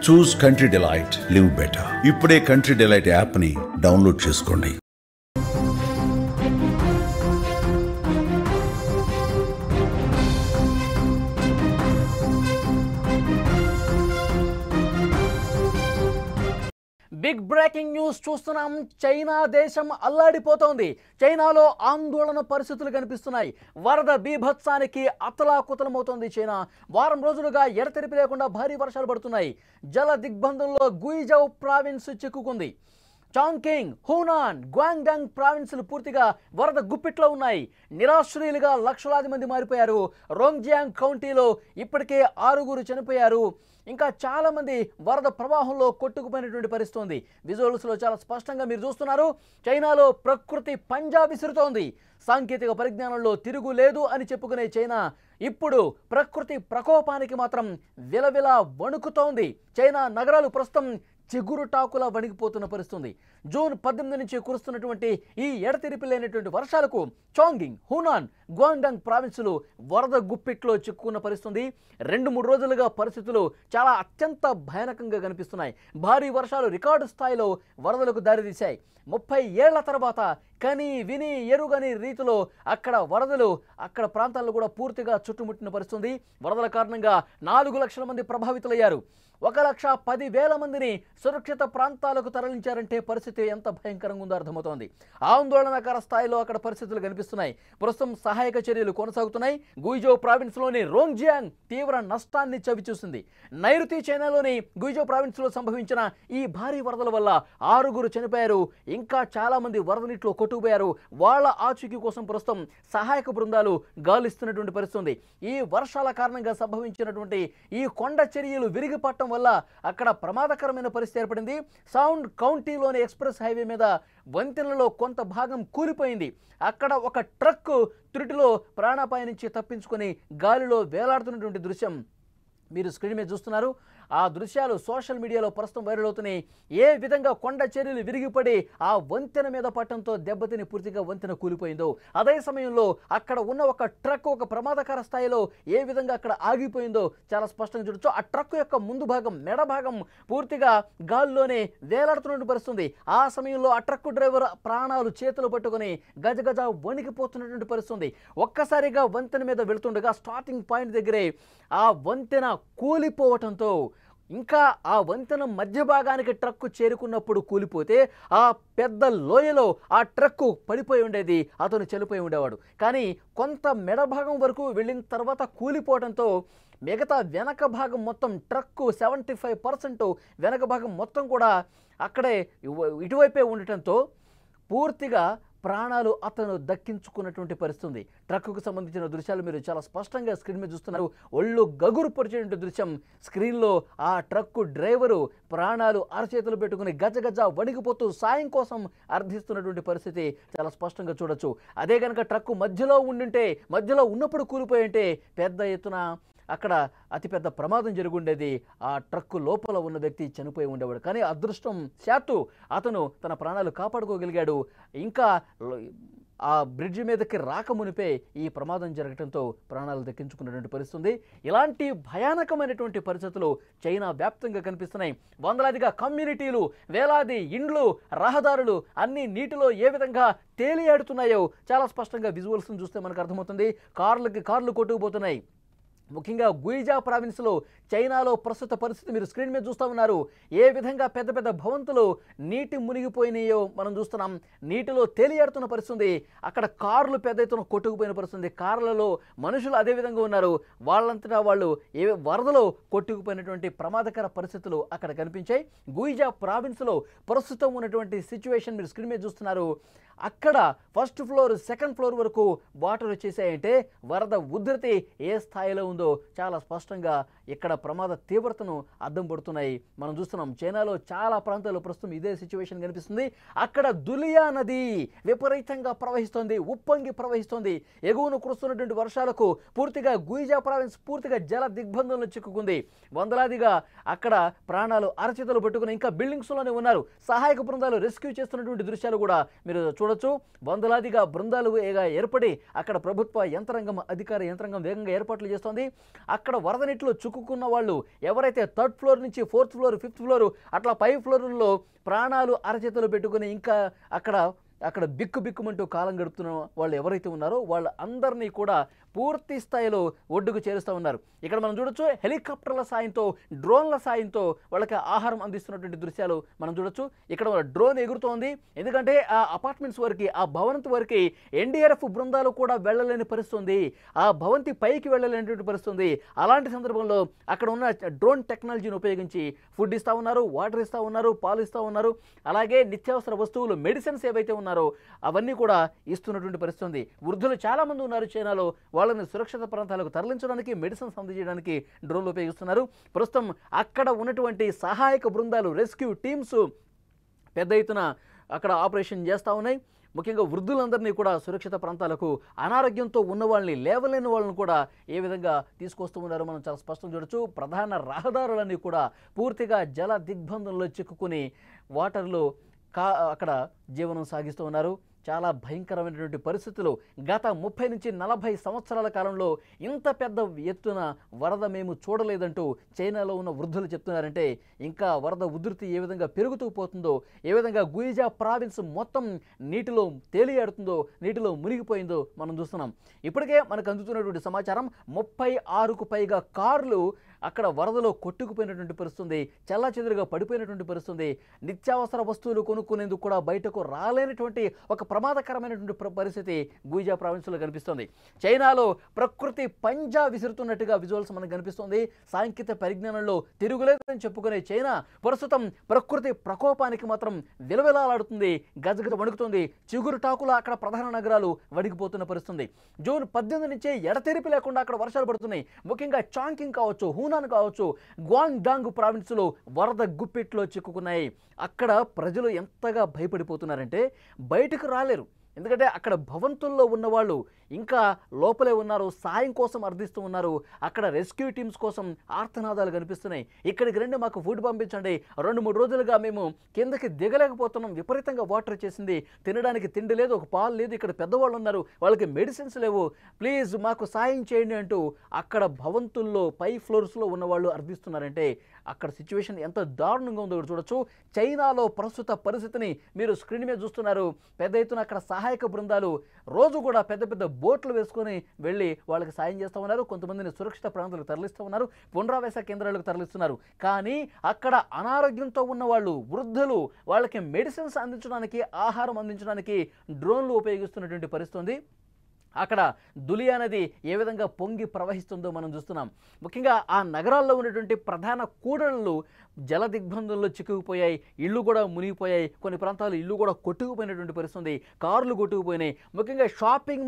చూస్ country delight, live better. ఇప్పుడే country delight app ని download చేసుకోండి. బిగ్ బ్రేకింగ్ న్యూస్ చూస్తున్నాం. చైనా దేశం అల్లాడిపోతోంది. చైనాలో ఆందోళన పరిస్థితులు కనిపిస్తున్నాయి. వరద బీభత్సానికి అతలాకుతలమవుతోంది చైనా. వారం రోజులుగా ఎడతెరిపి లేకుండా భారీ వర్షాలు పడుతున్నాయి. జల దిగ్బంధంలో గుయిజౌ ప్రావిన్స్ చిక్కుకుంది. చాంగ్కింగ్, హూనాన్, గ్వాంగ్డాంగ్ ప్రావిన్సులు పూర్తిగా వరద గుప్పిట్లో ఉన్నాయి. నిరాశ్రయులుగా లక్షలాది మంది మారిపోయారు. రోంగ్జియాంగ్ కౌంటీలో ఇప్పటికే 6 చనిపోయారు. ఇంకా చాలా మంది వరద ప్రవాహంలో కొట్టుకుపోయినటువంటి పరిస్థితి ఉంది. విజువల్స్లో చాలా స్పష్టంగా మీరు చూస్తున్నారు. చైనాలో ప్రకృతి పంజా విసురుతోంది. సాంకేతిక పరిజ్ఞానంలో తిరుగు లేదు అని చెప్పుకునే చైనా ఇప్పుడు ప్రకృతి ప్రకోపానికి మాత్రం విలవిలా వణుకుతోంది. చైనా నగరాలు ప్రస్తుతం చిగురుటాకులా వణికిపోతున్న పరిస్థితుంది. జూన్ 18 నుంచి కురుస్తున్నటువంటి ఈ ఎడతెరిపి లేనటువంటి వర్షాలకు చాంగింగ్, హూనాన్, గ్వాంగ్డాంగ్ ప్రావిన్సులు వరద గుప్పిట్లో చిక్కుకున్న పరిస్థితుంది. 2-3 రోజులుగా పరిస్థితులు చాలా అత్యంత భయానకంగా కనిపిస్తున్నాయి. భారీ వర్షాలు రికార్డు స్థాయిలో వరదలకు దారితీశాయి. 30 ఏళ్ల తర్వాత కని విని ఎరుగని రీతిలో అక్కడ వరదలు అక్కడ ప్రాంతాల్లో కూడా పూర్తిగా చుట్టుముట్టిన పరిస్థితుంది. వరదల కారణంగా 4 లక్షల మంది ప్రభావితులయ్యారు. 1,10,000 మందిని సురక్షిత ప్రాంతాలకు తరలించారంటే పరిస్థితి ఎంత భయంకరంగా ఉందో అర్థమవుతోంది. ఆందోళనకర స్థాయిలో అక్కడ పరిస్థితులు కనిపిస్తున్నాయి. ప్రస్తుతం సహాయక చర్యలు కొనసాగుతున్నాయి. గుయిజౌ ప్రావిన్స్లోని రోంగ్జియాంగ్ తీవ్ర నష్టాన్ని చవిచూసింది. నైరుతి చైనాలోని గుయిజౌ ప్రావిన్స్లో సంభవించిన ఈ భారీ వరదల వల్ల 6 చనిపోయారు. ఇంకా చాలా మంది వరద నీటిలో కొట్టుకుపోయారు. వాళ్ళ ఆచూకీ కోసం ప్రస్తుతం సహాయక బృందాలు గాలిస్తున్నటువంటి పరిస్థితి ఉంది. ఈ వర్షాల కారణంగా సంభవించినటువంటి ఈ కొండ చర్యలు విరిగిపట్టడం వల్ల అక్కడ ప్రమాదకరమైన పరిస్థితి ఏర్పడింది. సౌండ్ కౌంటీలోని ఎక్స్ప్రెస్ హైవే మీద వంతెనలో కొంత భాగం కూలిపోయింది. అక్కడ ఒక ట్రక్ త్రుటిలో ప్రాణాపాయం నుంచి తప్పించుకొని గాలిలో వేలాడుతున్నటువంటి దృశ్యం మీరు స్క్రీన్ మీద చూస్తున్నారు. ఆ దృశ్యాలు సోషల్ మీడియాలో ప్రస్తుతం వైరల్ అవుతున్నాయి. ఏ విధంగా కొండ చర్యలు విరిగిపడి ఆ వంతెన మీద పట్టడంతో దెబ్బతిని పూర్తిగా వంతెన కూలిపోయిందో, అదే సమయంలో అక్కడ ఉన్న ఒక ట్రక్ ఒక ప్రమాదకర స్థాయిలో ఏ విధంగా అక్కడ ఆగిపోయిందో చాలా స్పష్టంగా చూడొచ్చు. ఆ ట్రక్ యొక్క ముందు భాగం, మెడ భాగం పూర్తిగా గాల్లోనే వేలాడుతున్నట్టు పరిస్థితుంది. ఆ సమయంలో ఆ ట్రక్ డ్రైవర్ ప్రాణాలు చేతులు పట్టుకొని గజగజ వణికిపోతున్నటువంటి పరిస్థితుంది. ఒక్కసారిగా వంతెన మీద వెళుతుండగా స్టార్టింగ్ పాయింట్ దగ్గరే ఆ వంతెన కూలిపోవటంతో ఇంకా ఆ వంతెన మధ్య భాగానికి ట్రక్కు చేరుకున్నప్పుడు కూలిపోతే ఆ పెద్ద లోయలో ఆ ట్రక్కు పడిపోయి ఉండేది, అతను చనిపోయి ఉండేవాడు. కానీ కొంత మెడ భాగం వరకు వెళ్ళిన తర్వాత కూలిపోవడంతో మిగతా వెనక భాగం మొత్తం ట్రక్కు 75% వెనక భాగం మొత్తం కూడా అక్కడే ఇటువైపే ఉండటంతో పూర్తిగా ప్రాణాలు అతను దక్కించుకున్నటువంటి పరిస్థితుంది. ట్రక్కుకు సంబంధించిన దృశ్యాలు మీరు చాలా స్పష్టంగా స్క్రీన్ మీద చూస్తున్నారు. ఒళ్ళు గగురు పరిచేటువంటి దృశ్యం స్క్రీన్లో. ఆ ట్రక్కు డ్రైవరు ప్రాణాలు అరచేతులు పెట్టుకుని గజగజ వణికిపోతూ సాయం కోసం అర్థిస్తున్నటువంటి పరిస్థితి చాలా స్పష్టంగా చూడొచ్చు. అదే కనుక ట్రక్కు మధ్యలో ఉండుంటే, మధ్యలో ఉన్నప్పుడు కూలిపోయి ఉంటే పెద్ద ఎత్తున అక్కడ అతిపెద్ద ప్రమాదం జరుగుండేది. ఆ ట్రక్కు లోపల ఉన్న వ్యక్తి చనిపోయి ఉండేవాడు. కానీ అదృష్టం శాత్తు అతను తన ప్రాణాలు కాపాడుకోగలిగాడు. ఇంకా ఆ బ్రిడ్జి మీదకి రాకమునిపే ఈ ప్రమాదం జరగడంతో ప్రాణాలు దక్కించుకున్నటువంటి పరిస్థితుంది. ఇలాంటి భయానకమైనటువంటి పరిస్థితులు చైనా వ్యాప్తంగా కనిపిస్తున్నాయి. వందలాదిగా కమ్యూనిటీలు, వేలాది ఇండ్లు, రహదారులు అన్నీ నీటిలో ఏ విధంగా తేలియాడుతున్నాయో చాలా స్పష్టంగా విజువల్స్ని చూస్తే మనకు అర్థమవుతుంది. కార్లు కొట్టుకుపోతున్నాయి. ముఖ్యంగా గుయిజా ప్రావిన్స్లో చైనాలో ప్రస్తుత పరిస్థితి మీరు స్క్రీన్ మీద చూస్తూ ఉన్నారు. ఏ విధంగా పెద్ద పెద్ద భవంతులు నీటి మునిగిపోయినాయో మనం చూస్తున్నాం. నీటిలో తేలియాడుతున్న పరిస్థితి. అక్కడ కార్లు పెద్ద ఎత్తున కొట్టుకుపోయిన పరిస్థితి. కార్లలో మనుషులు అదే విధంగా ఉన్నారు. వాళ్ళంతటా వాళ్ళు వరదలో కొట్టుకుపోయినటువంటి ప్రమాదకర పరిస్థితులు అక్కడ కనిపించాయి. గుయిజా ప్రావిన్స్లో ప్రస్తుతం ఉన్నటువంటి సిచ్యువేషన్ మీరు స్క్రీన్ మీద చూస్తున్నారు. అక్కడ ఫస్ట్ ఫ్లోర్, సెకండ్ ఫ్లోర్ వరకు వాటర్ వచ్చేసాయంటే వరద ఉధృతి ఏ స్థాయిలో ఉందో చాలా స్పష్టంగా ఇక్కడ ప్రమాద తీవ్రతను అద్దం పడుతున్నాయి. మనం చూస్తున్నాం చైనాలో చాలా ప్రాంతాల్లో ప్రస్తుతం ఇదే సిచ్యువేషన్ కనిపిస్తుంది. అక్కడ దులియా నది విపరీతంగా ప్రవహిస్తోంది, ఉప్పొంగి ప్రవహిస్తోంది. ఎగువను కురుస్తున్నటువంటి వర్షాలకు పూర్తిగా గుయిజా ప్రావిన్స్ పూర్తిగా జల దిగ్బంధంలో చిక్కుకుంది. వందలాదిగా అక్కడ ప్రాణాలు అరచేతులు పట్టుకుని ఇంకా బిల్డింగ్స్లోనే ఉన్నారు. సహాయక బృందాలు రెస్క్యూ చేస్తున్నటువంటి దృశ్యాలు కూడా మీరు చూడొచ్చు. వందలాదిగా బృందాలు ఏర్పడి అక్కడ ప్రభుత్వ యంత్రాంగం, అధికార యంత్రాంగం వేగంగా ఏర్పాట్లు చేస్తోంది. అక్కడ వరద నీటిలో చిక్కుకున్న వాళ్ళు ఎవరైతే 3rd ఫ్లోర్ నుంచి 4th ఫ్లోర్ 5th ఫ్లోర్ అట్లా పై ఫ్లోర్లో ప్రాణాలు అరచేతులు పెట్టుకుని ఇంకా అక్కడ బిక్కుమంటూ కాలం గడుపుతున్న వాళ్ళు ఎవరైతే ఉన్నారో వాళ్ళ అందరినీ కూడా పూర్తి స్థాయిలో ఒడ్డుకు చేరుస్తూ ఉన్నారు. ఇక్కడ మనం చూడొచ్చు హెలికాప్టర్ల సాయంతో డ్రోన్ల సాయంతో వాళ్ళకి ఆహారం అందిస్తున్నటువంటి దృశ్యాలు మనం చూడొచ్చు. ఇక్కడ డ్రోన్ ఎగురుతోంది, ఎందుకంటే ఆ అపార్ట్మెంట్స్ వరకు ఆ భవంతి వరకు NDRF బృందాలు కూడా వెళ్ళలేని పరిస్థితుంది, ఆ భవంతి పైకి వెళ్ళలేనటువంటి పరిస్థితుంది. అలాంటి సందర్భంలో అక్కడ ఉన్న డ్రోన్ టెక్నాలజీని ఉపయోగించి ఫుడ్ ఇస్తూ ఉన్నారు, వాటర్ ఇస్తూ ఉన్నారు, పాలు ఇస్తూ ఉన్నారు, అలాగే నిత్యావసర వస్తువులు మెడిసిన్స్ ఏవైతే ఉన్నారో అవన్నీ కూడా ఇస్తున్నటువంటి పరిస్థితుంది. వృద్ధులు చాలామంది ఉన్నారు చైనాలో, వాళ్ళని సురక్షిత ప్రాంతాలకు తరలించడానికి మెడిసిన్స్ అందజేయడానికి డ్రోన్లు ఉపయోగిస్తున్నారు. ప్రస్తుతం అక్కడ ఉన్నటువంటి సహాయక బృందాలు రెస్క్యూ టీమ్స్ పెద్ద ఎత్తున అక్కడ ఆపరేషన్ చేస్తూ ఉన్నాయి. ముఖ్యంగా వృద్ధులందరినీ కూడా సురక్షిత ప్రాంతాలకు, అనారోగ్యంతో ఉన్న వాళ్ళని లేవలేని వాళ్ళని కూడా ఏ విధంగా తీసుకొస్తూ ఉన్నారో మనం చాలా స్పష్టం చూడొచ్చు. ప్రధాన రహదారులన్నీ కూడా పూర్తిగా జల దిగ్బంధంలో చిక్కుకుని వాటర్లో అక్కడ జీవనం సాగిస్తూ ఉన్నారు. చాలా భయంకరమైనటువంటి పరిస్థితులు. గత 30 నుంచి 40 సంవత్సరాల కాలంలో ఇంత పెద్ద ఎత్తున వరద మేము చూడలేదంటూ చైనాలో ఉన్న వృద్ధులు చెప్తున్నారంటే ఇంకా వరద ఉధృతి ఏ విధంగా పెరుగుతూ పోతుందో, ఏ విధంగా గుయిజా ప్రావిన్స్ మొత్తం నీటిలో తేలియాడుతుందో, నీటిలో మునిగిపోయిందో మనం చూస్తున్నాం. ఇప్పటికే మనకు అందుతున్నటువంటి సమాచారం 36కు పైగా కార్లు అక్కడ వరదలో కొట్టుకుపోయినటువంటి పరిస్థితుంది, చెల్లాచెదురుగా పడిపోయినటువంటి పరిస్థితుంది. నిత్యావసర వస్తువులు కొనుక్కునేందుకు కూడా బయటకు రాలేనటువంటి ఒక ప్రమాదకరమైనటువంటి పరిస్థితి గుయిజా ప్రావిన్స్లో కనిపిస్తుంది. చైనాలో ప్రకృతి పంజా విసురుతున్నట్టుగా విజువల్స్ మనకు కనిపిస్తుంది. సాంకేతిక పరిజ్ఞానంలో తిరుగులేదని చెప్పుకునే చైనా ప్రస్తుతం ప్రకృతి ప్రకోపానికి మాత్రం విలవిలాడుతుంది, గజగజ వణుకుతుంది. చిగురు టాకుల అక్కడ ప్రధాన నగరాలు వణికిపోతున్న పరిస్థితుంది. జూన్ 18 నుంచే ఎడతెరిపి లేకుండా అక్కడ వర్షాలు పడుతున్నాయి. ముఖ్యంగా చాంకింగ్ కావచ్చు, హూనాన్ కావచ్చు, గ్వాంగ్డాంగ్ ప్రావిన్స్లో వరద గుప్పిట్లో చిక్కుకున్నాయి. అక్కడ ప్రజలు ఎంతగా భయపడిపోతున్నారంటే బయటకు రాలేరు. ఎందుకంటే అక్కడ భవంతుల్లో ఉన్నవాళ్ళు ఇంకా లోపలే ఉన్నారు, సాయం కోసం అర్థిస్తూ ఉన్నారు. అక్కడ రెస్క్యూ టీమ్స్ కోసం ఆర్తనాదాలు కనిపిస్తున్నాయి. ఇక్కడికి రండి, మాకు ఫుడ్ పంపించండి, 2-3 రోజులుగా మేము కిందకి దిగలేకపోతున్నాం, విపరీతంగా వాటర్ చేసింది, తినడానికి తిండి లేదు, ఒక పాలు లేదు, ఇక్కడ పెద్దవాళ్ళు ఉన్నారు, వాళ్ళకి మెడిసిన్స్ లేవు, ప్లీజ్ మాకు సాయం చేయండి అంటూ అక్కడ భవంతుల్లో పై ఫ్లోర్స్లో ఉన్నవాళ్ళు అర్థిస్తున్నారంటే అక్కడ సిచ్యువేషన్ ఎంత దారుణంగా ఉందో చూడొచ్చు. చైనాలో ప్రస్తుత పరిస్థితిని మీరు స్క్రీన్ మీద చూస్తున్నారు. పెద్ద ఎత్తున అక్కడ సహాయక బృందాలు రోజు కూడా పెద్ద పెద్ద బోట్లు వేసుకొని వెళ్ళి వాళ్ళకి సాయం చేస్తూ ఉన్నారు. కొంతమందిని సురక్షిత ప్రాంతాలకు తరలిస్తూ ఉన్నారు, పునరావాస కేంద్రాలకు తరలిస్తున్నారు. కానీ అక్కడ అనారోగ్యంతో ఉన్న వాళ్ళు, వృద్ధులు, వాళ్ళకి మెడిసిన్స్ అందించడానికి, ఆహారం అందించడానికి డ్రోన్లు ఉపయోగిస్తున్నటువంటి పరిస్థితి ఉంది. అక్కడ దులియా నది ఏ విధంగా పొంగి ప్రవహిస్తుందో మనం చూస్తున్నాం. ముఖ్యంగా ఆ నగరాల్లో ఉన్నటువంటి ప్రధాన కూడళ్ళు జల దిగ్బంధంలో చిక్కుకుపోయాయి, ఇళ్ళు కూడా మునిగిపోయాయి, కొన్ని ప్రాంతాలు ఇళ్ళు కూడా కొట్టుకుపోయినటువంటి పరిస్థితి, కార్లు కొట్టుకుపోయినాయి. ముఖ్యంగా షాపింగ్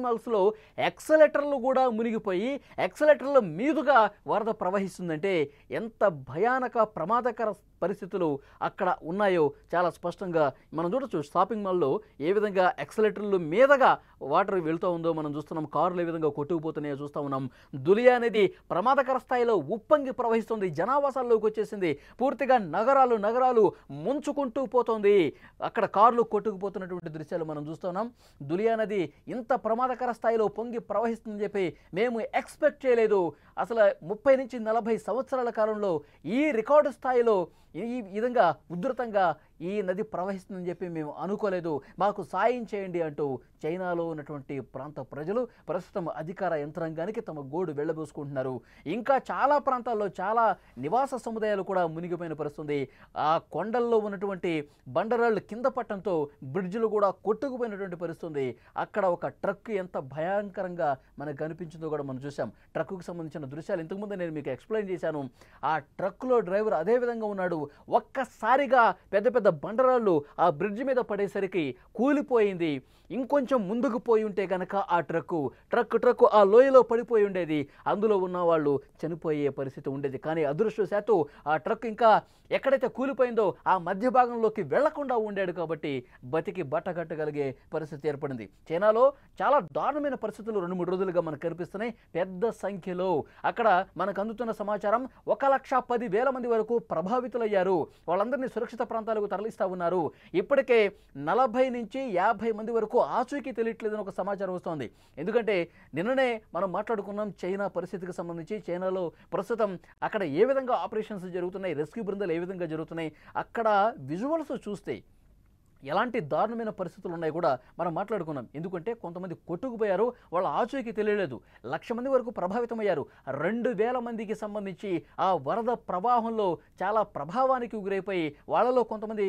మాల్స్లో ఎక్సలేటర్లు కూడా మునిగిపోయి ఎక్సలేటర్ల మీదుగా వరద ప్రవహిస్తుందంటే ఎంత భయానక ప్రమాదకర పరిస్థితులు అక్కడ ఉన్నాయో చాలా స్పష్టంగా మనం చూడొచ్చు. షాపింగ్ మాల్లో ఏ విధంగా ఎక్సలేటర్లు మీదగా వాటర్ వెళ్తూ ఉందో మనం చూస్తున్నాం, కార్లు ఏ విధంగా కొట్టుకుపోతున్నాయో చూస్తూ ఉన్నాం. దులియా అనేది ప్రమాదకర స్థాయిలో ఉప్పొంగి ప్రవహిస్తుంది, జనావాసాల్లోకి వచ్చేసింది, పూర్తిగా నగరాలు ముంచుకుంటూ పోతుంది. అక్కడ కార్లు కొట్టుకుపోతున్నటువంటి దృశ్యాలు మనం చూస్తున్నాం. దులియా నది ఇంత ప్రమాదకర స్థాయిలో పొంగి ప్రవహిస్తుందని చెప్పి మేము ఎక్స్పెక్ట్ చేయలేదు. అసలు 30 నుంచి 40 సంవత్సరాల కాలంలో ఈ రికార్డు స్థాయిలో ఈ విధంగా ఉధృతంగా ఈ నది ప్రవహిస్తుందని చెప్పి మేము అనుకోలేదు, మాకు సాయం చేయండి అంటూ చైనాలో ఉన్నటువంటి ప్రాంత ప్రజలు ప్రస్తుతం అధికార యంత్రాంగానికి తమ గోడు వెళ్ళబోసుకుంటున్నారు. ఇంకా చాలా ప్రాంతాల్లో చాలా నివాస సముదాయాలు కూడా మునిగిపోయిన పరిస్థితుంది. ఆ కొండల్లో ఉన్నటువంటి బండరాళ్ళు కింద పట్టడంతో బ్రిడ్జ్లు కూడా కొట్టుకుపోయినటువంటి పరిస్థితుంది. అక్కడ ఒక ట్రక్ ఎంత భయంకరంగా మనకు కనిపించిందో కూడా మనం చూసాం. ట్రక్కుకు సంబంధించిన దృశ్యాలు ఇంతకుముందు నేను మీకు ఎక్స్ప్లెయిన్ చేశాను. ఆ ట్రక్లో డ్రైవర్ అదే విధంగా ఉన్నాడు. ఒక్కసారిగా పెద్ద పెద్ద బండరాళ్ళు ఆ బ్రిడ్జ్ మీద పడేసరికి కూలిపోయింది. ఇంకొంచెం ముందుకు పోయి ఉంటే కనుక ఆ ట్రక్ ఆ లోయలో పడిపోయి ఉండేది, అందులో ఉన్న వాళ్ళు చనిపోయే పరిస్థితి ఉండేది. కానీ అదృష్టవశాత్తు ఆ ట్రక్ ఇంకా ఎక్కడైతే కూలిపోయిందో ఆ మధ్య భాగంలోకి వెళ్లకుండా ఉండాడు కాబట్టి బతికి బట్టగట్టగలిగే పరిస్థితి ఏర్పడింది. చైనాలో చాలా దారుణమైన పరిస్థితులు 2-3 రోజులుగా మనకు కనిపిస్తున్నాయి. పెద్ద సంఖ్యలో అక్కడ మనకు అందుతున్న సమాచారం 1,10,000 మంది వరకు ప్రభావితులయ్యారు. వాళ్ళందరినీ సురక్షిత ప్రాంతాలకు తరలిస్తా ఉన్నారు. ఇప్పటికే 40 నుంచి 50 మంది వరకు ఆచూకీ తెలియట్లేదని ఒక సమాచారం వస్తోంది. ఎందుకంటే నిన్ననే మనం మాట్లాడుకున్నాం చైనా పరిస్థితికి సంబంధించి. చైనాలో ప్రస్తుతం అక్కడ ఏ విధంగా ఆపరేషన్స్ జరుగుతున్నాయి, రెస్క్యూ బృందాలు ఏ విధంగా జరుగుతున్నాయి, అక్కడ విజువల్స్ చూస్తే ఎలాంటి దారుణమైన పరిస్థితులు ఉన్నాయి కూడా మనం మాట్లాడుకున్నాం. ఎందుకంటే కొంతమంది కొట్టుకుపోయారు, వాళ్ళ ఆచూకీ తెలియలేదు. 1,00,000 మంది వరకు ప్రభావితమయ్యారు. 2,000 మందికి సంబంధించి ఆ వరద ప్రవాహంలో చాలా ప్రభావానికి గురైపోయి వాళ్ళలో కొంతమంది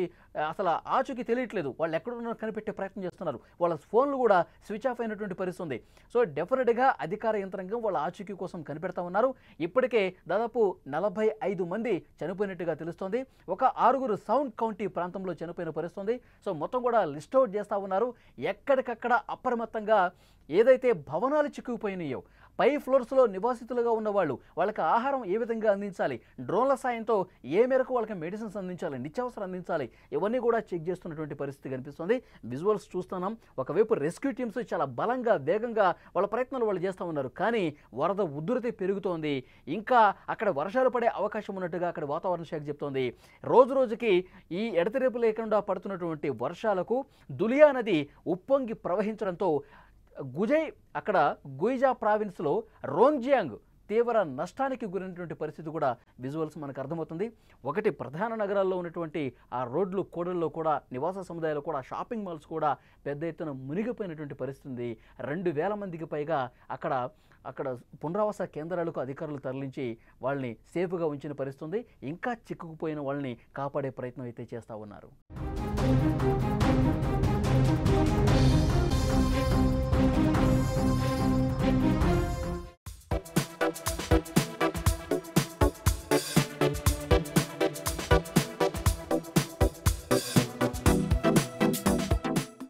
అసలు ఆచూకీ తెలియట్లేదు. వాళ్ళు ఎక్కడున్నారో కనిపెట్టే ప్రయత్నం చేస్తున్నారు. వాళ్ళ ఫోన్లు కూడా స్విచ్ ఆఫ్ అయినటువంటి పరిస్థితి ఉంది. సో డెఫినెట్గా అధికార యంత్రాంగం వాళ్ళ ఆచూకీ కోసం కనిపెడతా ఉన్నారు. ఇప్పటికే దాదాపు 45 మంది చనిపోయినట్టుగా తెలుస్తోంది. ఒక 6 సౌండ్ కౌంటీ ప్రాంతంలో చనిపోయిన పరిస్థితి. సో మొత్తం కూడా లిస్ట్ అవుట్ చేస్తూ ఉన్నారు. ఎక్కడికక్కడ అప్రమత్తంగా ఏదైతే భవనాలు చిక్కుకుపోయినాయో, పై ఫ్లోర్స్లో నివాసితులుగా ఉన్నవాళ్ళు వాళ్ళకి ఆహారం ఏ విధంగా అందించాలి, డ్రోన్ల సాయంతో ఏ మేరకు వాళ్ళకి మెడిసిన్స్ అందించాలి, నిత్యావసరం అందించాలి, ఇవన్నీ కూడా చెక్ చేస్తున్నటువంటి పరిస్థితి కనిపిస్తుంది. విజువల్స్ చూస్తున్నాం. ఒకవైపు రెస్క్యూ టీమ్స్ చాలా బలంగా వేగంగా వాళ్ళ ప్రయత్నాలు వాళ్ళు చేస్తూ ఉన్నారు. కానీ వరద ఉధృతి పెరుగుతోంది. ఇంకా అక్కడ వర్షాలు పడే అవకాశం ఉన్నట్టుగా అక్కడ వాతావరణ శాఖ చెప్తోంది. రోజు రోజుకి ఈ ఎడతెరిపి లేకుండా పడుతున్నటువంటి వర్షాలకు దులియా నది ఉప్పొంగి ప్రవహించడంతో అక్కడ గుయిజా ప్రావిన్స్లో రోంగ్జియాంగ్ తీవ్ర నష్టానికి గురైనటువంటి పరిస్థితి కూడా విజువల్స్ మనకు అర్థమవుతుంది. ఒకటి ప్రధాన నగరాల్లో ఉన్నటువంటి ఆ రోడ్లు కూడల్లో కూడా నివాస సముదాయాలు కూడా షాపింగ్ మాల్స్ కూడా పెద్ద ఎత్తున మునిగిపోయినటువంటి పరిస్థితి ఉంది. 2,000 మందికి పైగా అక్కడ పునరావాస కేంద్రాలకు అధికారులు తరలించి వాళ్ళని సేఫ్గా ఉంచిన పరిస్థితి ఉంది. ఇంకా చిక్కుకుపోయిన వాళ్ళని కాపాడే ప్రయత్నం అయితే చేస్తూ ఉన్నారు.